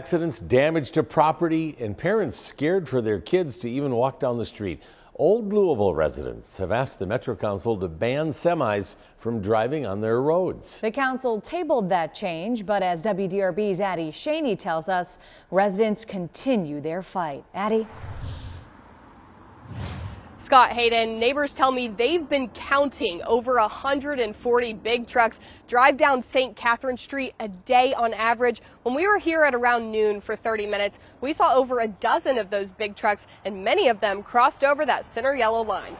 Accidents, damage to property, and parents scared for their kids to even walk down the street. Old Louisville residents have asked the Metro Council to ban semis from driving on their roads. The council tabled that change, but as WDRB's Addie Shaney tells us, residents continue their fight. Addie? Scott Hayden, neighbors tell me they've been counting over 140 big trucks drive down St. Catherine Street a day on average. When we were here at around noon for 30 minutes, we saw over a dozen of those big trucks, and many of them crossed over that center yellow line.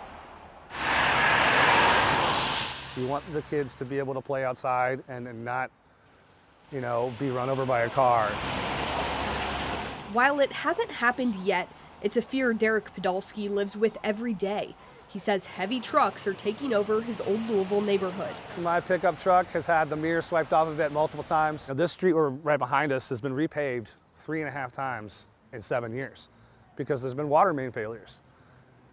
We want the kids to be able to play outside and not, be run over by a car. While it hasn't happened yet, it's a fear Derek Podolsky lives with every day. He says heavy trucks are taking over his Old Louisville neighborhood. My pickup truck has had the mirror swiped off of it multiple times. This street right behind us has been repaved 3.5 times in 7 years because there's been water main failures.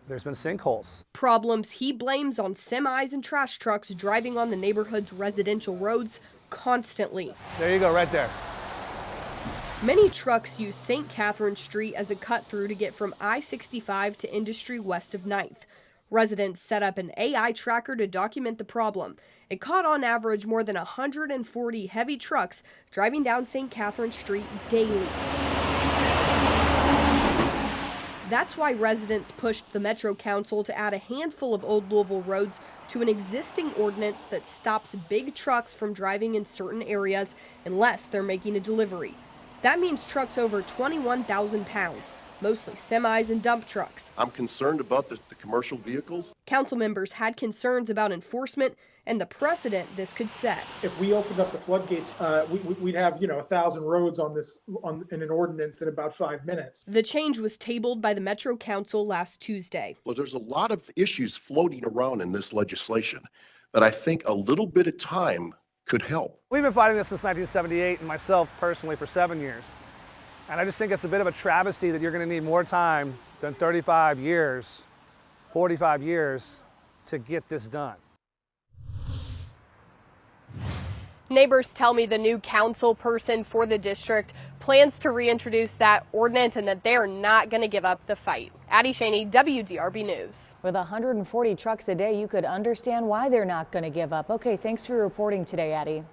There's been sinkholes. Problems he blames on semis and trash trucks driving on the neighborhood's residential roads constantly. There you go, right there. Many trucks use St. Catherine Street as a cut-through to get from I-65 to Industry west of 9th. Residents set up an AI tracker to document the problem. It caught on average more than 140 heavy trucks driving down St. Catherine Street daily. That's why residents pushed the Metro Council to add a handful of Old Louisville roads to an existing ordinance that stops big trucks from driving in certain areas unless they're making a delivery. That means trucks over 21,000 pounds, mostly semis and dump trucks. I'm concerned about the commercial vehicles. Council members had concerns about enforcement and the precedent this could set. If we opened up the floodgates, we'd have 1,000 roads in an ordinance in about 5 minutes. The change was tabled by the Metro Council last Tuesday. Well, there's a lot of issues floating around in this legislation that I think a little bit of time could help. We've been fighting this since 1978, and myself personally for 7 years. And I just think it's a bit of a travesty that you're going to need more time than 35 years, 45 years to get this done. Neighbors tell me the new council person for the district plans to reintroduce that ordinance and that they're not going to give up the fight. Addie Shaney, WDRB News. With 140 trucks a day, you could understand why they're not going to give up. Okay, thanks for reporting today, Addie.